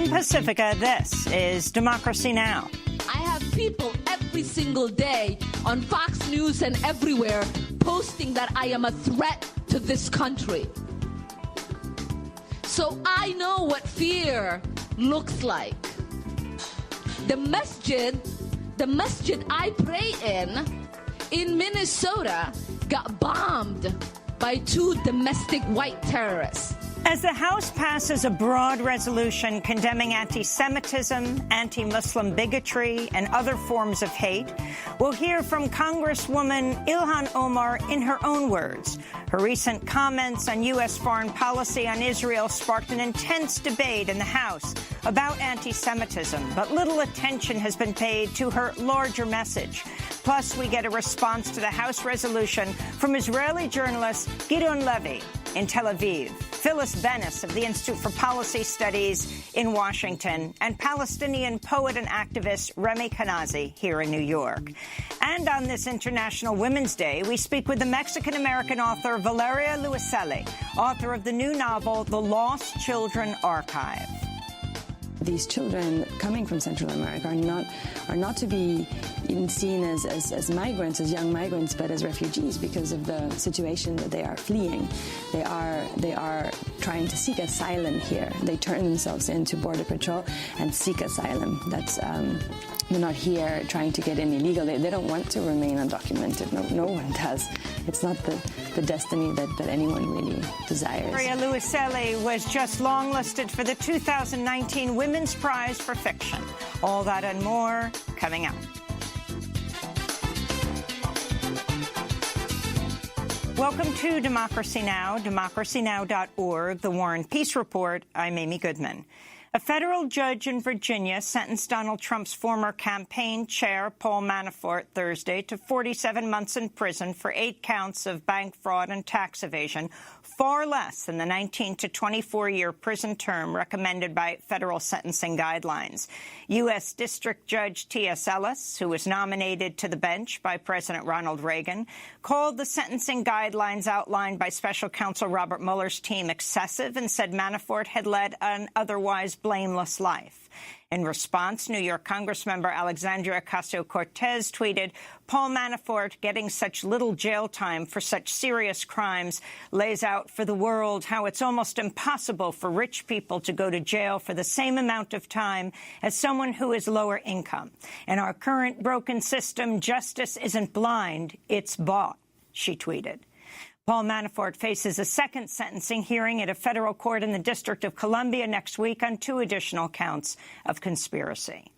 From Pacifica, this is Democracy Now! I have people every single day on Fox News and everywhere posting that I am a threat to this country. So I know what fear looks like. The masjid I pray in Minnesota got bombed by 2 domestic white terrorists. As the House passes a broad resolution condemning anti-Semitism, anti-Muslim bigotry, and other forms of hate, we'll hear from Congresswoman Ilhan Omar in her own words. Her recent comments on U.S. foreign policy on Israel sparked an intense debate in the House about anti-Semitism, but little attention has been paid to her larger message. Plus, we get a response to the House resolution from Israeli journalist Gideon Levy in Tel Aviv, Phyllis Bennis of the Institute for Policy Studies in Washington, and Palestinian poet and activist Remy Kanazi here in New York. And on this International Women's Day, we speak with the Mexican-American author Valeria Luiselli, author of the new novel, The Lost Children Archive. These children coming from Central America are not to be even seen as migrants, as young migrants, but as refugees because of the situation that they are fleeing. They are trying to seek asylum here. They turn themselves into Border Patrol and seek asylum. That's they're not here trying to get in illegal. They don't want to remain undocumented. No one does. It's not the destiny that anyone really desires. Valeria Luiselli was just longlisted for the 2019 Women's Prize for Fiction. All that and more coming up. Welcome to Democracy Now!, democracynow.org, The War and Peace Report. I'm Amy Goodman. A federal judge in Virginia sentenced Donald Trump's former campaign chair, Paul Manafort, Thursday to 47 months in prison for 8 counts of bank fraud and tax evasion, far less than the 19 to 24-year prison term recommended by federal sentencing guidelines. U.S. District Judge T.S. Ellis, who was nominated to the bench by President Ronald Reagan, called the sentencing guidelines outlined by special counsel Robert Mueller's team excessive and said Manafort had led an otherwise blameless life. In response, New York Congressmember Alexandria Ocasio-Cortez tweeted, Paul Manafort getting such little jail time for such serious crimes lays out for the world how it's almost impossible for rich people to go to jail for the same amount of time as someone who is lower income. In our current broken system, justice isn't blind, it's bought, she tweeted. Paul Manafort faces a second sentencing hearing at a federal court in the District of Columbia next week on 2 additional counts of conspiracy.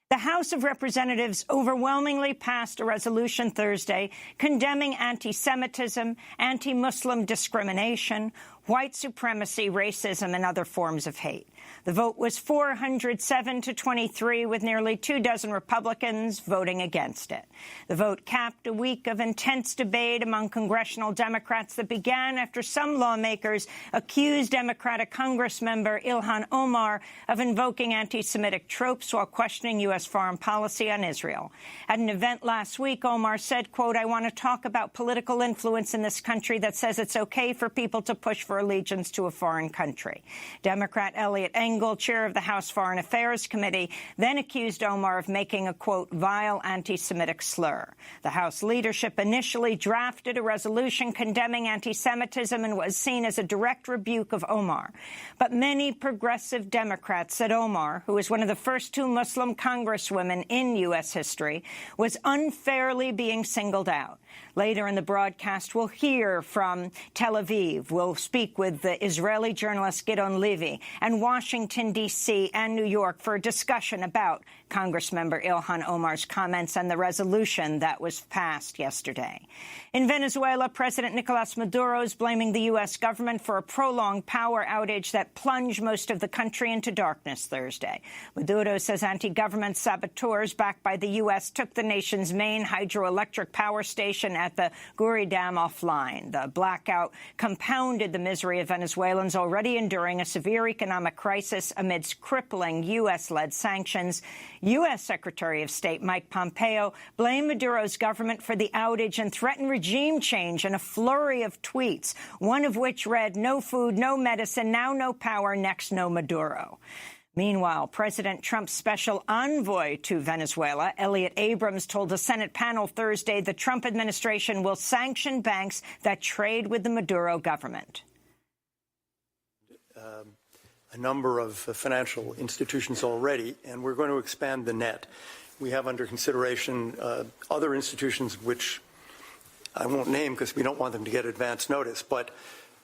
The House of Representatives overwhelmingly passed a resolution Thursday condemning anti-Semitism, anti-Muslim discrimination, white supremacy, racism, and other forms of hate. The vote was 407 to 23, with nearly 24 Republicans voting against it. The vote capped a week of intense debate among congressional Democrats that began after some lawmakers accused Democratic Congressmember Ilhan Omar of invoking anti-Semitic tropes while questioning U.S. foreign policy on Israel. At an event last week, Omar said, quote, I want to talk about political influence in this country that says it's okay for people to push for allegiance to a foreign country. Democrat Eliot Engel, chair of the House Foreign Affairs Committee, then accused Omar of making a, quote, vile anti-Semitic slur. The House leadership initially drafted a resolution condemning anti-Semitism and was seen as a direct rebuke of Omar. But many progressive Democrats said Omar, who was one of the first 2 Muslim congresswomen in U.S. history, was unfairly being singled out. Later in the broadcast, we'll hear from Tel Aviv. We'll speak with the Israeli journalist Gideon Levy and Washington, D.C. and New York for a discussion about Congressmember Ilhan Omar's comments and the resolution that was passed yesterday. In Venezuela, President Nicolas Maduro is blaming the U.S. government for a prolonged power outage that plunged most of the country into darkness Thursday. Maduro says anti-government saboteurs backed by the U.S. took the nation's main hydroelectric power station at the Guri Dam offline. The blackout compounded the misery of Venezuelans already enduring a severe economic crisis amidst crippling U.S.-led sanctions. U.S. Secretary of State Mike Pompeo blamed Maduro's government for the outage and threatened regime change in a flurry of tweets, one of which read, no food, no medicine, now no power, next no Maduro. Meanwhile, President Trump's special envoy to Venezuela, Elliot Abrams, told a Senate panel Thursday the Trump administration will sanction banks that trade with the Maduro government. A number of financial institutions already, and we're going to expand the net. We have under consideration other institutions which I won't name because we don't want them to get advance notice, but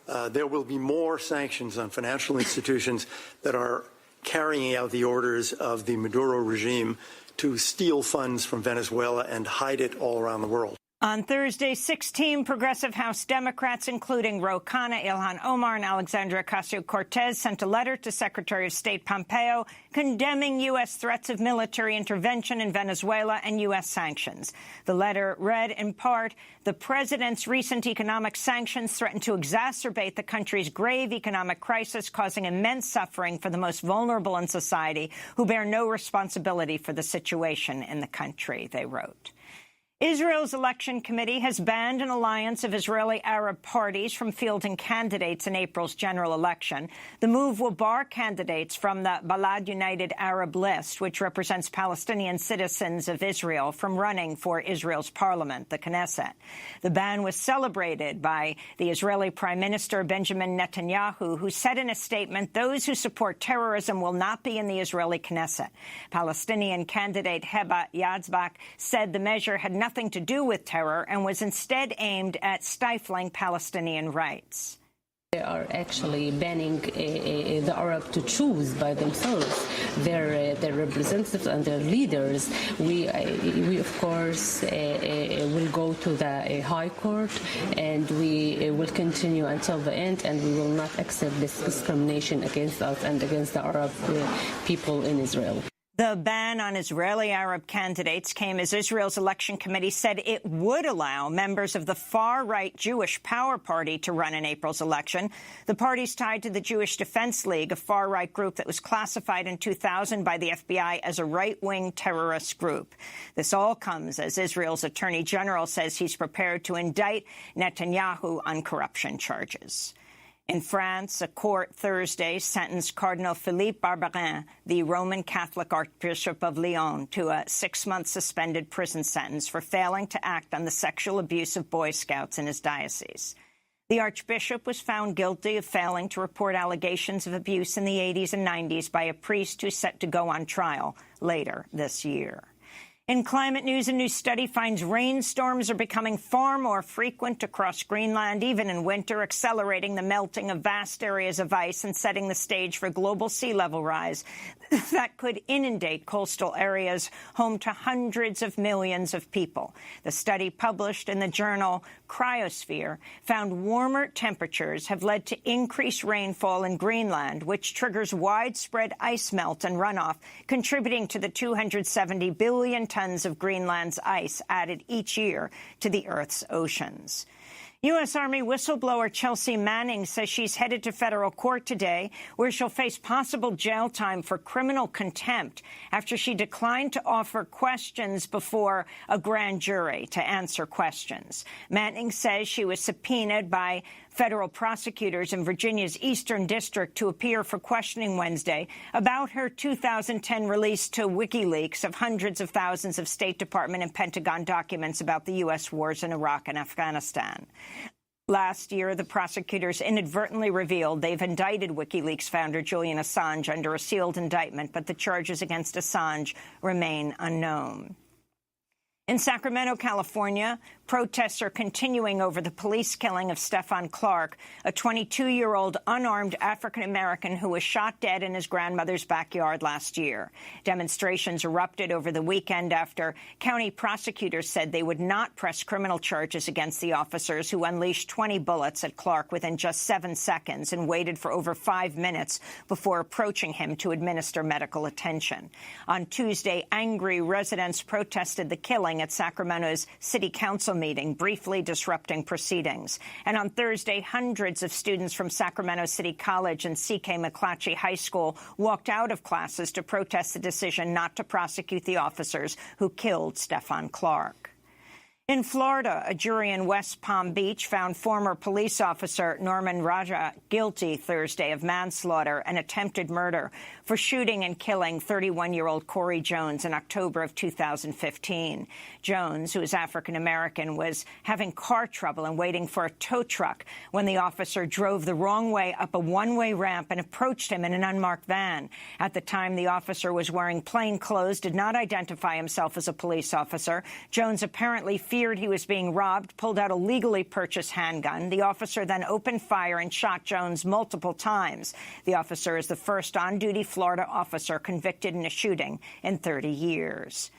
there will be more sanctions on financial institutions that are carrying out the orders of the Maduro regime to steal funds from Venezuela and hide it all around the world. On Thursday, 16 progressive House Democrats, including Ro Khanna, Ilhan Omar, and Alexandria Ocasio-Cortez, sent a letter to Secretary of State Pompeo condemning U.S. threats of military intervention in Venezuela and U.S. sanctions. The letter read, in part, the president's recent economic sanctions threaten to exacerbate the country's grave economic crisis, causing immense suffering for the most vulnerable in society who bear no responsibility for the situation in the country, they wrote. Israel's election committee has banned an alliance of Israeli Arab parties from fielding candidates in April's general election. The move will bar candidates from the Balad United Arab List, which represents Palestinian citizens of Israel, from running for Israel's parliament, the Knesset. The ban was celebrated by the Israeli Prime Minister Benjamin Netanyahu, who said in a statement, those who support terrorism will not be in the Israeli Knesset. Palestinian candidate Heba Yazbak said the measure had nothing to do with terror and was instead aimed at stifling Palestinian rights. They are actually banning the Arab to choose by themselves their representatives and their leaders. We of course will go to the High Court, and we will continue until the end, and we will not accept this discrimination against us and against the Arab people in Israel. The ban on Israeli Arab candidates came as Israel's election committee said it would allow members of the far-right Jewish Power Party to run in April's election. The party's tied to the Jewish Defense League, a far-right group that was classified in 2000 by the FBI as a right-wing terrorist group. This all comes as Israel's Attorney General says he's prepared to indict Netanyahu on corruption charges. In France, a court Thursday sentenced Cardinal Philippe Barbarin, the Roman Catholic Archbishop of Lyon, to a 6-month suspended prison sentence for failing to act on the sexual abuse of Boy Scouts in his diocese. The Archbishop was found guilty of failing to report allegations of abuse in the 80s and 90s by a priest who's set to go on trial later this year. In climate news, a new study finds rainstorms are becoming far more frequent across Greenland, even in winter, accelerating the melting of vast areas of ice and setting the stage for global sea level rise that could inundate coastal areas home to hundreds of millions of people. The study, published in the journal Cryosphere, found warmer temperatures have led to increased rainfall in Greenland, which triggers widespread ice melt and runoff, contributing to the 270 billion tons of Greenland's ice added each year to the Earth's oceans. U.S. Army whistleblower Chelsea Manning says she's headed to federal court today, where she'll face possible jail time for criminal contempt after she declined to offer questions before a grand jury to answer questions. Manning says she was subpoenaed by federal prosecutors in Virginia's Eastern District to appear for questioning Wednesday about her 2010 release to WikiLeaks of hundreds of thousands of State Department and Pentagon documents about the U.S. wars in Iraq and Afghanistan. Last year, the prosecutors inadvertently revealed they've indicted WikiLeaks founder Julian Assange under a sealed indictment, but the charges against Assange remain unknown. In Sacramento, California, protests are continuing over the police killing of Stefan Clark, a 22-year-old unarmed African-American who was shot dead in his grandmother's backyard last year. Demonstrations erupted over the weekend after county prosecutors said they would not press criminal charges against the officers who unleashed 20 bullets at Clark within just 7 seconds and waited for over 5 minutes before approaching him to administer medical attention. On Tuesday, angry residents protested the killing at Sacramento's city council meeting, briefly disrupting proceedings. And on Thursday, hundreds of students from Sacramento City College and C.K. McClatchy High School walked out of classes to protest the decision not to prosecute the officers who killed Stefan Clark. In Florida, a jury in West Palm Beach found former police officer Norman Raja guilty Thursday of manslaughter and attempted murder for shooting and killing 31-year-old Corey Jones in October of 2015. Jones, who is African-American, was having car trouble and waiting for a tow truck when the officer drove the wrong way up a one-way ramp and approached him in an unmarked van. At the time, the officer was wearing plain clothes, did not identify himself as a police officer. Jones apparently feared he was being robbed, pulled out a legally purchased handgun. The officer then opened fire and shot Jones multiple times. The officer is the first on-duty Florida officer convicted in a shooting in 30 years.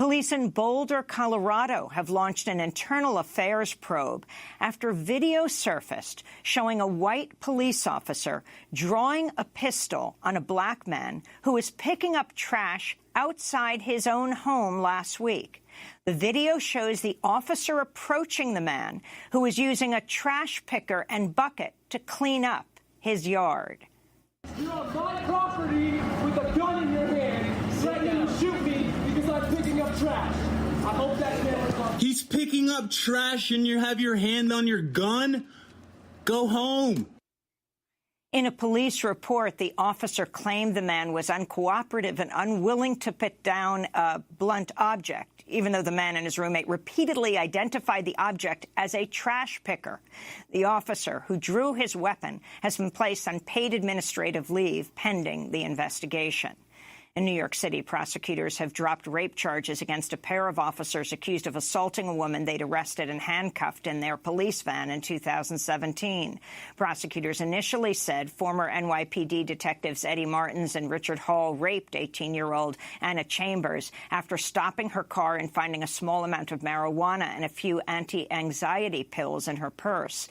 Police in Boulder, Colorado, have launched an internal affairs probe after video surfaced showing a white police officer drawing a pistol on a black man who was picking up trash outside his own home last week. The video shows the officer approaching the man who was using a trash picker and bucket to clean up his yard. You're on my property with a gun in your hand, threatening to shoot me because I'm picking up trash. I hope that never comes. He's picking up trash and you have your hand on your gun? Go home. In a police report, the officer claimed the man was uncooperative and unwilling to put down a blunt object, even though the man and his roommate repeatedly identified the object as a trash picker. The officer, who drew his weapon, has been placed on paid administrative leave pending the investigation. In New York City, prosecutors have dropped rape charges against a pair of officers accused of assaulting a woman they'd arrested and handcuffed in their police van in 2017. Prosecutors initially said former NYPD detectives Eddie Martins and Richard Hall raped 18-year-old Anna Chambers after stopping her car and finding a small amount of marijuana and a few anti-anxiety pills in her purse.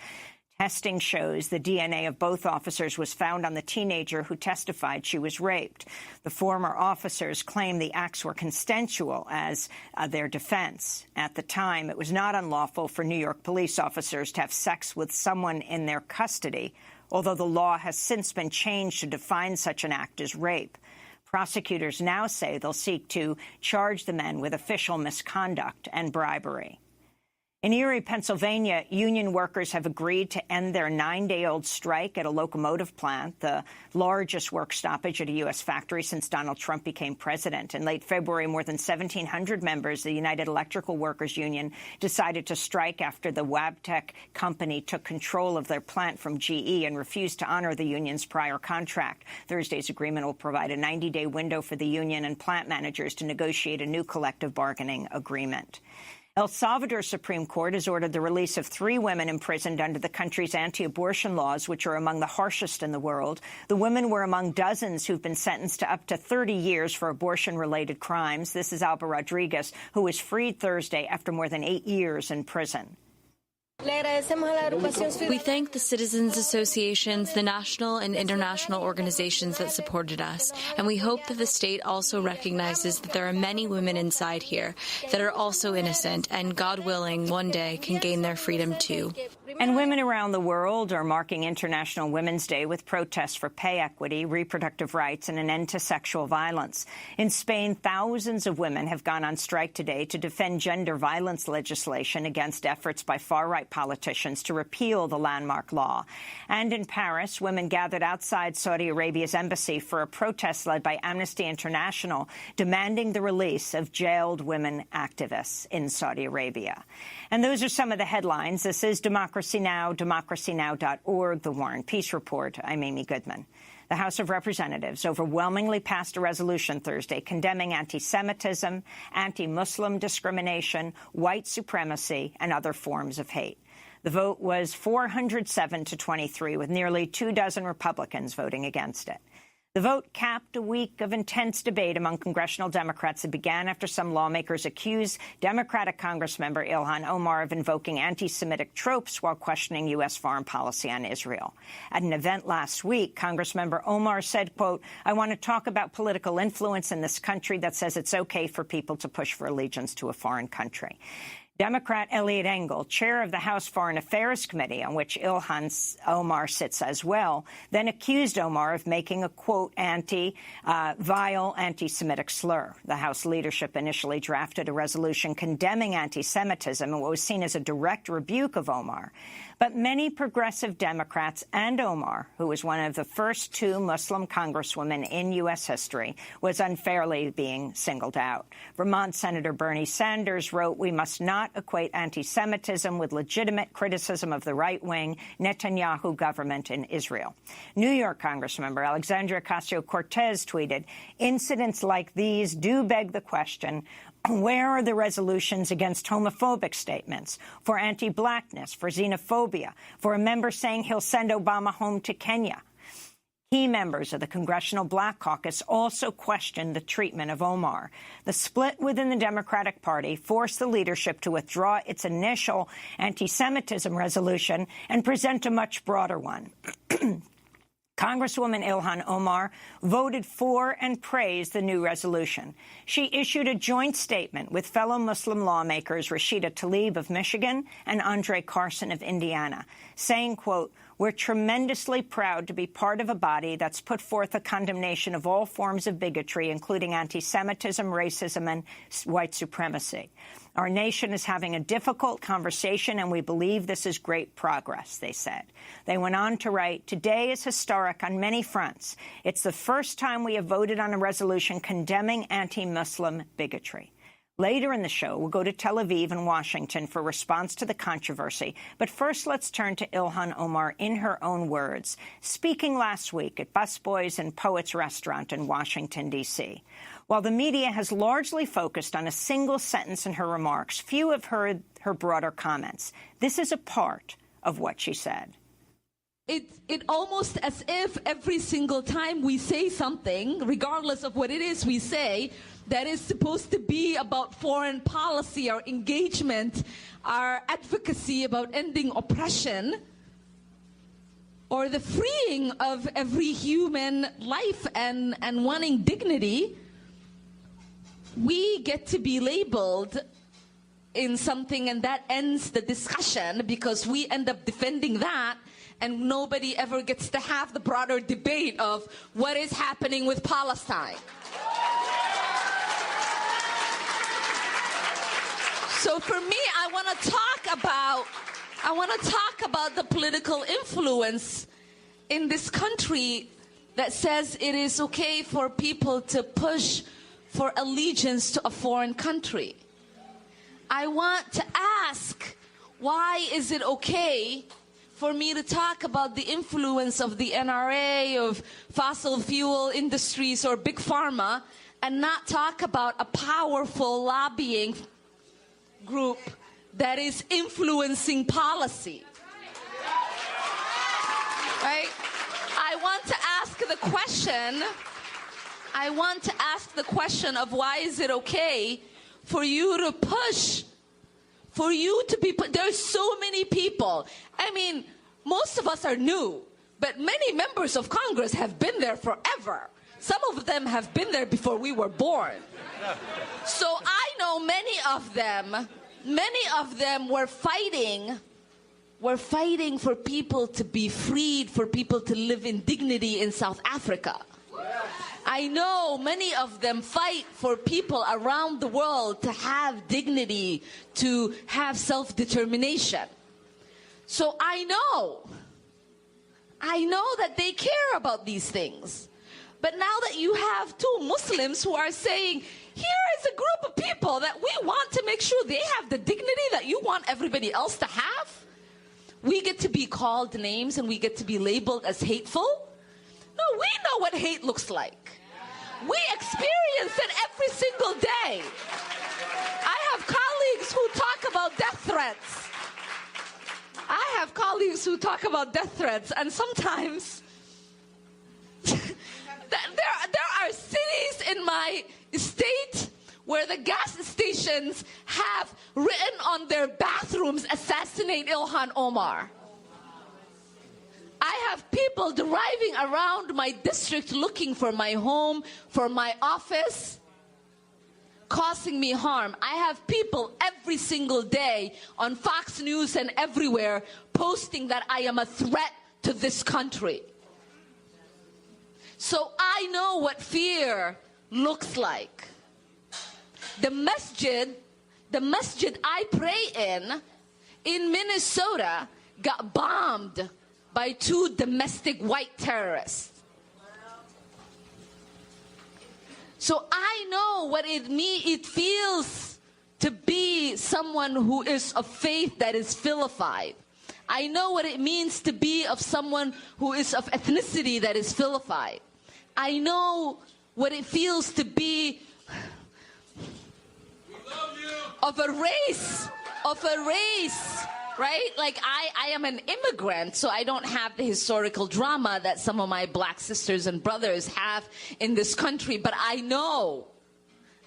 Testing shows the DNA of both officers was found on the teenager who testified she was raped. The former officers claim the acts were consensual as their defense. At the time, it was not unlawful for New York police officers to have sex with someone in their custody, although the law has since been changed to define such an act as rape. Prosecutors now say they'll seek to charge the men with official misconduct and bribery. In Erie, Pennsylvania, union workers have agreed to end their 9-day-old strike at a locomotive plant, the largest work stoppage at a U.S. factory since Donald Trump became president. In late February, more than 1,700 members of the United Electrical Workers Union decided to strike after the Wabtec company took control of their plant from GE and refused to honor the union's prior contract. Thursday's agreement will provide a 90-day window for the union and plant managers to negotiate a new collective bargaining agreement. El Salvador's Supreme Court has ordered the release of 3 women imprisoned under the country's anti-abortion laws, which are among the harshest in the world. The women were among dozens who've been sentenced to up to 30 years for abortion-related crimes. This is Alba Rodriguez, who was freed Thursday after more than 8 years in prison. We thank the citizens associations, the national and international organizations that supported us, and we hope that the state also recognizes that there are many women inside here that are also innocent and, God willing, one day can gain their freedom too. And women around the world are marking International Women's Day with protests for pay equity, reproductive rights, and an end to sexual violence. In Spain, thousands of women have gone on strike today to defend gender violence legislation against efforts by far-right politicians to repeal the landmark law. And in Paris, women gathered outside Saudi Arabia's embassy for a protest led by Amnesty International, demanding the release of jailed women activists in Saudi Arabia. And those are some of the headlines. This is Democracy Now!, democracynow.org, The War and Peace Report. I'm Amy Goodman. The House of Representatives overwhelmingly passed a resolution Thursday condemning anti-Semitism, anti-Muslim discrimination, white supremacy, and other forms of hate. The vote was 407 to 23, with nearly 24 Republicans voting against it. The vote capped a week of intense debate among congressional Democrats that began after some lawmakers accused Democratic Congressmember Ilhan Omar of invoking anti-Semitic tropes while questioning U.S. foreign policy on Israel. At an event last week, Congressmember Omar said, quote, "I want to talk about political influence in this country that says it's okay for people to push for allegiance to a foreign country." Democrat Eliot Engel, chair of the House Foreign Affairs Committee, on which Ilhan Omar sits as well, then accused Omar of making a, quote, vile anti-Semitic slur. The House leadership initially drafted a resolution condemning anti-Semitism in what was seen as a direct rebuke of Omar. But many progressive Democrats and Omar, who was one of the first two Muslim congresswomen in U.S. history, was unfairly being singled out. Vermont Senator Bernie Sanders wrote, "We must not equate anti-Semitism with legitimate criticism of the right-wing Netanyahu government in Israel." New York Congressmember Alexandria Ocasio-Cortez tweeted, "Incidents like these do beg the question, where are the resolutions against homophobic statements, for anti-blackness, for xenophobia, for a member saying he'll send Obama home to Kenya?" Key members of the Congressional Black Caucus also questioned the treatment of Omar. The split within the Democratic Party forced the leadership to withdraw its initial anti-Semitism resolution and present a much broader one. Congresswoman Ilhan Omar voted for and praised the new resolution. She issued a joint statement with fellow Muslim lawmakers Rashida Tlaib of Michigan and Andre Carson of Indiana, saying, quote, "We're tremendously proud to be part of a body that's put forth a condemnation of all forms of bigotry, including anti-Semitism, racism, and white supremacy. Our nation is having a difficult conversation, and we believe this is great progress," they said. They went on to write, "Today is historic on many fronts. It's the first time we have voted on a resolution condemning anti-Muslim bigotry." Later in the show, we'll go to Tel Aviv and Washington for response to the controversy. But first, let's turn to Ilhan Omar in her own words, speaking last week at Busboys and Poets Restaurant in Washington, D.C. While the media has largely focused on a single sentence in her remarks, few have heard her broader comments. This is a part of what she said. It almost as if every single time we say something, regardless of what it is we say, that is supposed to be about foreign policy, our engagement, our advocacy about ending oppression, or the freeing of every human life and wanting dignity, we get to be labeled in something, and that ends the discussion because we end up defending that, and nobody ever gets to have the broader debate of what is happening with Palestine. So for me, I want to talk about the political influence in this country that says it is okay for people to push for allegiance to a foreign country. I want to ask, why is it okay for me to talk about the influence of the NRA, of fossil fuel industries, or Big Pharma, and not talk about a powerful lobbying group that is influencing policy? Right? I want to ask the question of why is it okay for you to push, for you to be, there's so many people. I mean, most of us are new, but many members of Congress have been there forever. Some of them have been there before we were born. So I know many of them were fighting for people to be freed, for people to live in dignity in South Africa. I know many of them fight for people around the world to have dignity, to have self-determination. So I know that they care about these things. But now that you have two Muslims who are saying, here is a group of people that we want to make sure they have the dignity that you want everybody else to have, we get to be called names and we get to be labeled as hateful? No, we know what hate looks like. We experience it every single day. I have colleagues who talk about death threats. And sometimes there are cities in my state where the gas stations have written on their bathrooms, "Assassinate Ilhan Omar." I have people driving around my district looking for my home, for my office, causing me harm. I have people every single day on Fox News and everywhere posting that I am a threat to this country. So I know what fear looks like. The masjid I pray in Minnesota got bombed by 2 domestic white terrorists. So I know what it feels to be someone who is of faith that is vilified. I know what it means to be of someone who is of ethnicity that is vilified. I know what it feels to be of a race, right? Like I am an immigrant, so I don't have the historical drama that some of my black sisters and brothers have in this country, but I know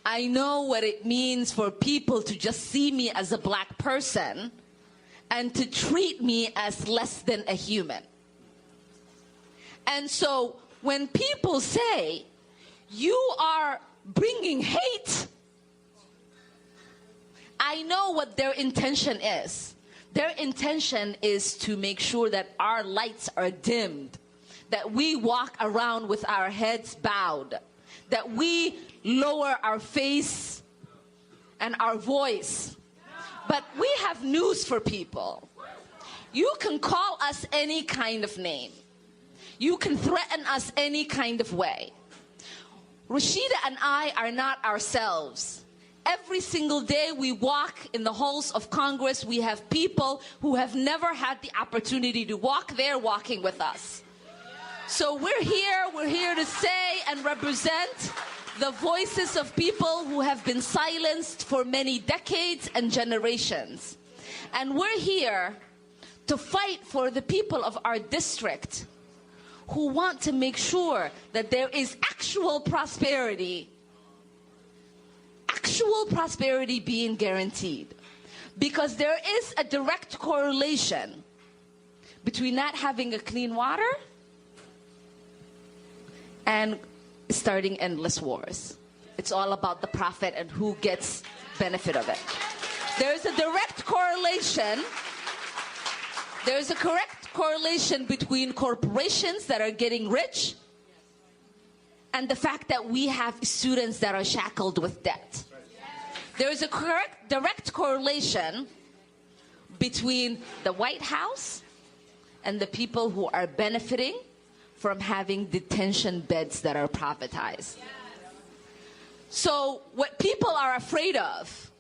what it means for people to just see me as a black person and to treat me as less than a human. And so when people say, you are bringing hate, I know what their intention is. Their intention is to make sure that our lights are dimmed, that we walk around with our heads bowed, that we lower our face and our voice. But we have news for people. You can call us any kind of name. You can threaten us any kind of way. Rashida and I are not ourselves. Every single day we walk in the halls of Congress, we have people who have never had the opportunity to walk there walking with us. So we're here to say and represent the voices of people who have been silenced for many decades and generations. And we're here to fight for the people of our district who want to make sure that there is actual prosperity being guaranteed. Because there is a direct correlation between not having a clean water and starting endless wars. It's all about the profit and who gets benefit of it. There's a direct correlation. There's a correct correlation between corporations that are getting rich and the fact that we have students that are shackled with debt. There is a direct correlation between the White House and the people who are benefiting from having detention beds that are privatized. So what people are afraid of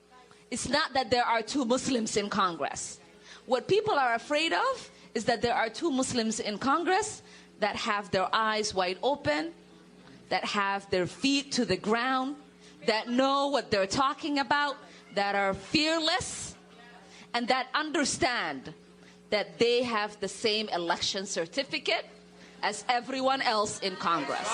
is not that there are 2 Muslims in Congress. What people are afraid of is that there are 2 Muslims in Congress that have their eyes wide open, that have their feet to the ground, that know what they're talking about, that are fearless, and that understand that they have the same election certificate as everyone else in Congress.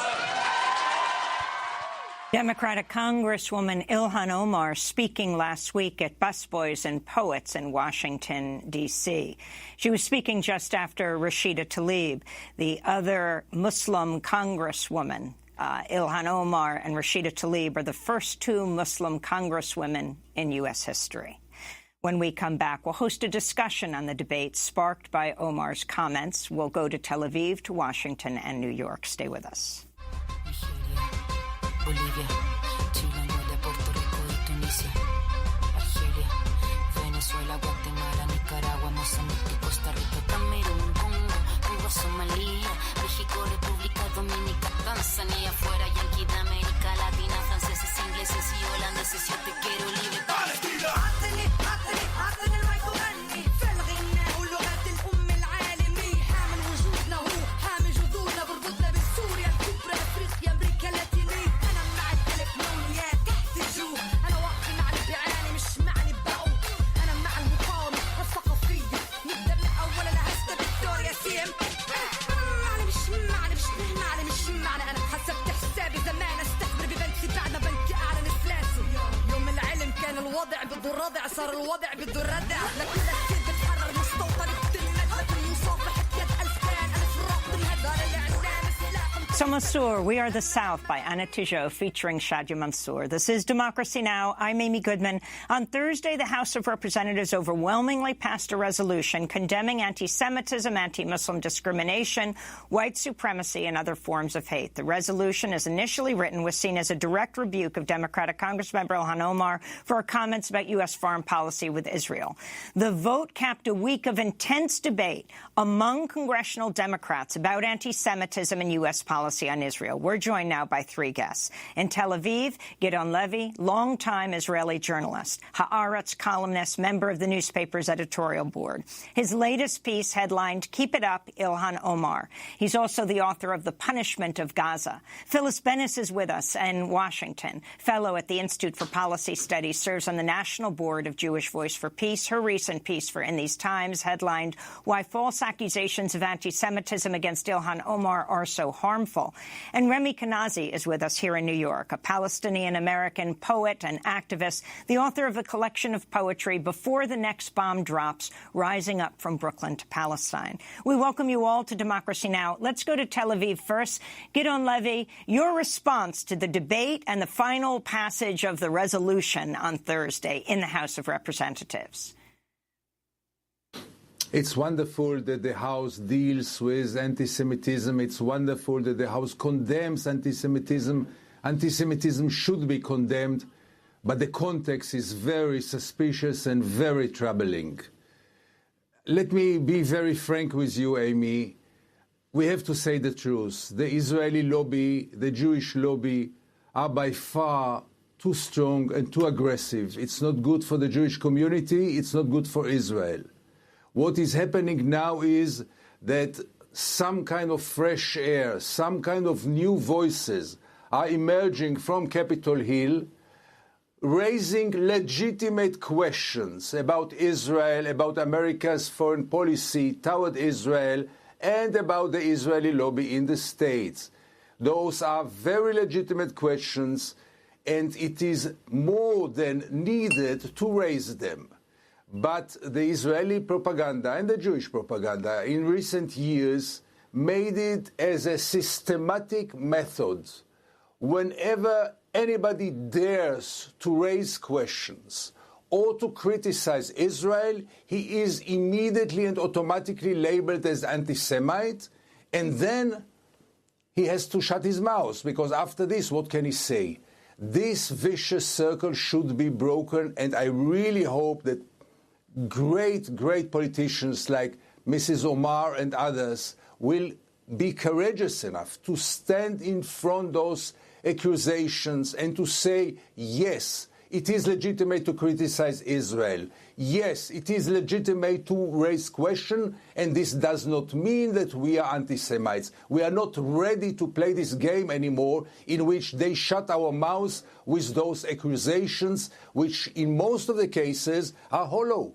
Democratic Congresswoman Ilhan Omar speaking last week at Busboys and Poets in Washington, D.C. She was speaking just after Rashida Tlaib, the other Muslim congresswoman. Ilhan Omar and Rashida Tlaib are the first 2 Muslim congresswomen in U.S. history. When we come back, we'll host a discussion on the debate sparked by Omar's comments. We'll go to Tel Aviv, to Washington, and New York. Stay with us. Bolivia, Chile, Angola, Puerto Rico y Tunisia, Argelia, Venezuela, Guatemala, Nicaragua, Mozambique, Costa Rica, Camerún, Congo, Cuba, Somalia, México, República Dominicana, Tanzania, fuera Yankee de América Latina, franceses, ingleses y holandeses, yo te quiero libre. Palestina. الوضع بده الردع صار الوضع بده الردع لكل كثير بتحرر مستوطن بتلمد لكن مصافحة يد ألف كان ألف راق بالهدى للإعلام سلاح So Mansour, We Are the South by Anna Tijoux featuring Shadia Mansour. This is Democracy Now! I'm Amy Goodman. On Thursday, the House of Representatives overwhelmingly passed a resolution condemning anti-Semitism, anti-Muslim discrimination, white supremacy, and other forms of hate. The resolution, as initially written, was seen as a direct rebuke of Democratic Congressmember Ilhan Omar for her comments about U.S. foreign policy with Israel. The vote capped a week of intense debate among congressional Democrats about anti-Semitism and U.S. policy on Israel. We're joined now by three guests. In Tel Aviv, Gideon Levy, longtime Israeli journalist, Haaretz columnist, member of the newspaper's editorial board. His latest piece headlined, "Keep It Up, Ilhan Omar." He's also the author of The Punishment of Gaza. Phyllis Bennis is with us in Washington, fellow at the Institute for Policy Studies, serves on the National Board of Jewish Voice for Peace. Her recent piece for In These Times headlined, "Why False Accusations of Anti-Semitism Against Ilhan Omar Are So Harmful." And Remy Kanazi is with us here in New York, a Palestinian-American poet and activist, the author of a collection of poetry, Before the Next Bomb Drops, Rising Up from Brooklyn to Palestine. We welcome you all to Democracy Now! Let's go to Tel Aviv first. Gideon Levy, your response to the debate and the final passage of the resolution on Thursday in the House of Representatives. It's wonderful that the House deals with anti-Semitism. It's wonderful that the House condemns anti-Semitism. Anti-Semitism should be condemned, but the context is very suspicious and very troubling. Let me be very frank with you, Amy. We have to say the truth. The Israeli lobby, the Jewish lobby, are by far too strong and too aggressive. It's not good for the Jewish community. It's not good for Israel. What is happening now is that some kind of fresh air, some kind of new voices are emerging from Capitol Hill, raising legitimate questions about Israel, about America's foreign policy toward Israel, and about the Israeli lobby in the States. Those are very legitimate questions, and it is more than needed to raise them. But the Israeli propaganda and the Jewish propaganda in recent years made it as a systematic method. Whenever anybody dares to raise questions or to criticize Israel, he is immediately and automatically labeled as anti-Semite, and then he has to shut his mouth, because after this, what can he say? This vicious circle should be broken, and I really hope that great politicians like Mrs. Omar and others will be courageous enough to stand in front of those accusations and to say, yes, it is legitimate to criticize Israel. Yes, it is legitimate to raise questions, and this does not mean that we are anti-Semites. We are not ready to play this game anymore in which they shut our mouths with those accusations, which in most of the cases are hollow.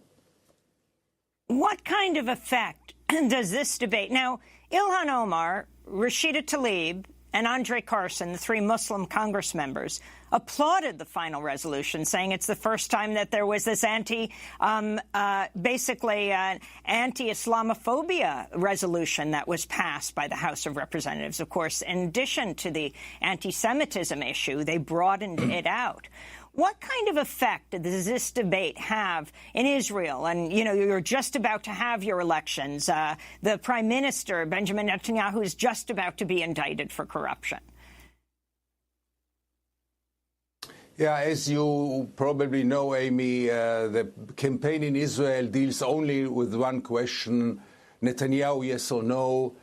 What kind of effect does this debate? Now, Ilhan Omar, Rashida Tlaib, and Andre Carson, the three Muslim Congress members, applauded the final resolution, saying it's the first time that there was this anti-Islamophobia resolution that was passed by the House of Representatives. Of course, in addition to the anti-Semitism issue, they broadened it out. What kind of effect does this debate have in Israel? And, you know, you're just about to have your elections. The Prime Minister, Benjamin Netanyahu, is just about to be indicted for corruption. Yeah, as you probably know, Amy, the campaign in Israel deals only with one question, Netanyahu, yes or no,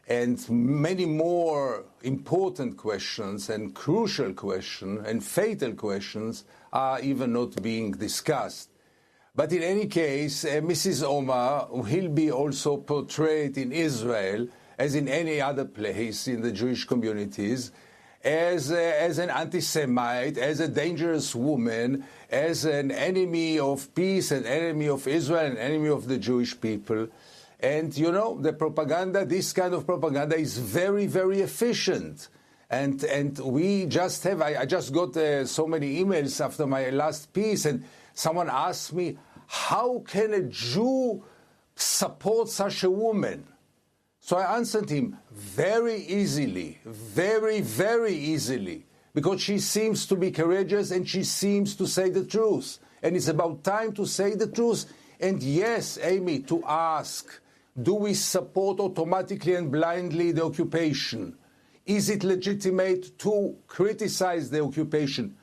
and many more important questions and crucial questions and fatal questions are even not being discussed. But in any case, Mrs. Omar will be also portrayed in Israel, as in any other place in the Jewish communities, as an anti-Semite, as a dangerous woman, as an enemy of peace, an enemy of Israel, an enemy of the Jewish people. And, you know, the propaganda, this kind of propaganda is very, very efficient. And we just have, I just got so many emails after my last piece, and someone asked me, how can a Jew support such a woman? So I answered him very easily, very, very easily, because she seems to be courageous and she seems to say the truth. And it's about time to say the truth. And yes, Amy, to ask, do we support automatically and blindly the occupation? Is it legitimate to criticize the occupation?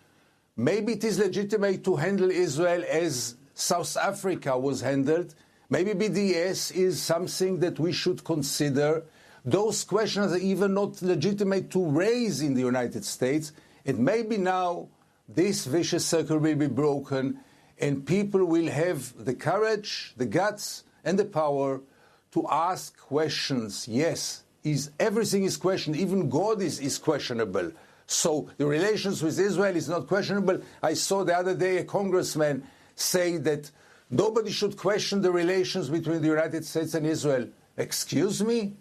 Maybe it is legitimate to handle Israel as South Africa was handled. Maybe BDS is something that we should consider. Those questions are even not legitimate to raise in the United States. And maybe now this vicious circle will be broken and people will have the courage, the guts, and the power to ask questions. Yes, everything is questioned. Even God is questionable. So the relations with Israel is not questionable. I saw the other day a congressman say that nobody should question the relations between the United States and Israel. Excuse me?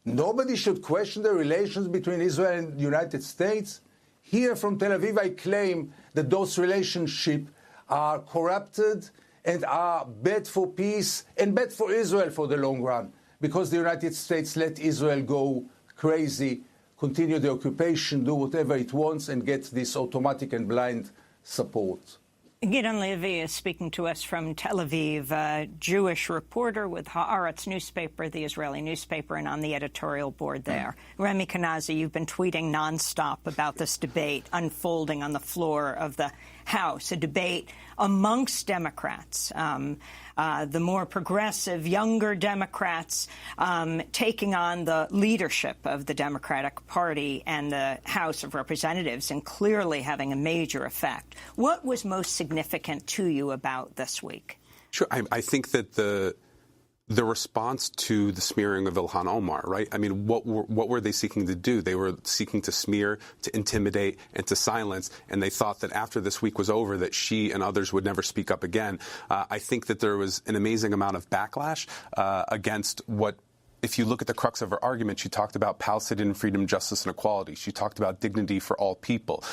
Nobody should question the relations between Israel and the United States? Here from Tel Aviv, I claim that those relationships are corrupted and are bad for peace and bad for Israel for the long run, because the United States let Israel go crazy, continue the occupation, do whatever it wants, and get this automatic and blind support. Gideon Levy is speaking to us from Tel Aviv, a Jewish reporter with Haaretz newspaper, the Israeli newspaper, and on the editorial board there. Remy Kanazi, you've been tweeting nonstop about this debate unfolding on the floor of the House, a debate amongst Democrats, the more progressive, younger Democrats taking on the leadership of the Democratic Party and the House of Representatives, and clearly having a major effect. What was most significant to you about this week? Sure. I think that the response to the smearing of Ilhan Omar, right? I mean, what were they seeking to do? They were seeking to smear, to intimidate, and to silence, and they thought that after this week was over that she and others would never speak up again. I think that there was an amazing amount of backlash against what, if you look at the crux of her argument, she talked about Palestinian freedom, justice, and equality. She talked about dignity for all people.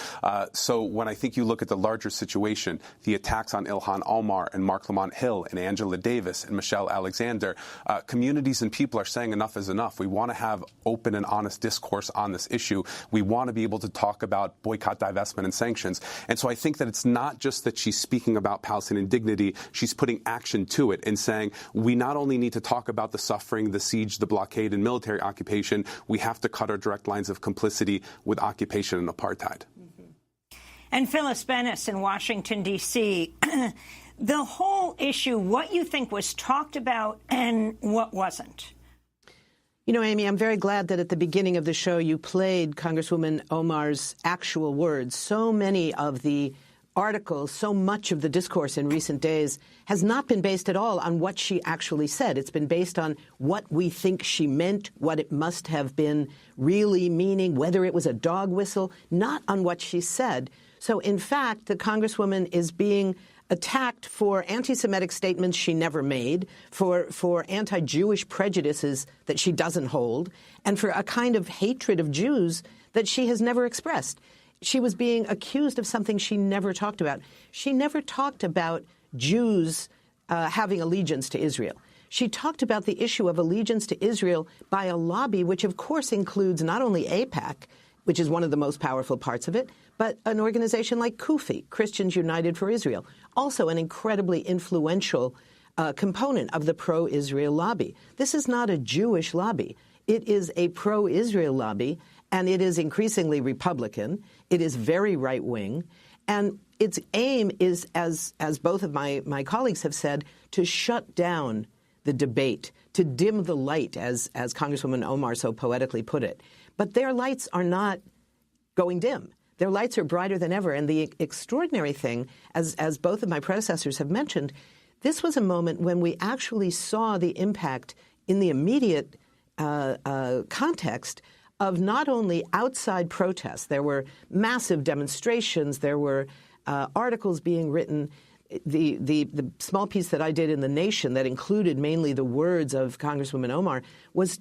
So when I think you look at the larger situation, the attacks on Ilhan Omar and Mark Lamont Hill and Angela Davis and Michelle Alexander, communities and people are saying enough is enough. We want to have open and honest discourse on this issue. We want to be able to talk about boycott, divestment, and sanctions. And so I think that it's not just that she's speaking about Palestinian dignity, she's putting action to it and saying we not only need to talk about the suffering, the siege, the blockade and military occupation, we have to cut our direct lines of complicity with occupation and apartheid. And Phyllis Bennis in Washington, D.C., the whole issue, what you think was talked about and what wasn't? You know, Amy, I'm very glad that at the beginning of the show you played Congresswoman Omar's actual words. So many of the articles, so much of the discourse in recent days has not been based at all on what she actually said. It's been based on what we think she meant, what it must have been really meaning, whether it was a dog whistle, not on what she said. So, in fact, the Congresswoman is being attacked for anti-Semitic statements she never made, for anti-Jewish prejudices that she doesn't hold, and for a kind of hatred of Jews that she has never expressed. She was being accused of something she never talked about. She never talked about Jews having allegiance to Israel. She talked about the issue of allegiance to Israel by a lobby, which of course includes not only AIPAC, which is one of the most powerful parts of it, but an organization like CUFI, Christians United for Israel, also an incredibly influential component of the pro-Israel lobby. This is not a Jewish lobby. It is a pro-Israel lobby, and it is increasingly Republican. It is very right-wing. And its aim is, as both of my colleagues have said, to shut down the debate, to dim the light, as Congresswoman Omar so poetically put it. But their lights are not going dim. Their lights are brighter than ever. And the extraordinary thing, as both of my predecessors have mentioned, this was a moment when we actually saw the impact in the immediate context of not only outside protests. There were massive demonstrations. There were articles being written. The small piece that I did in The Nation that included mainly the words of Congresswoman Omar was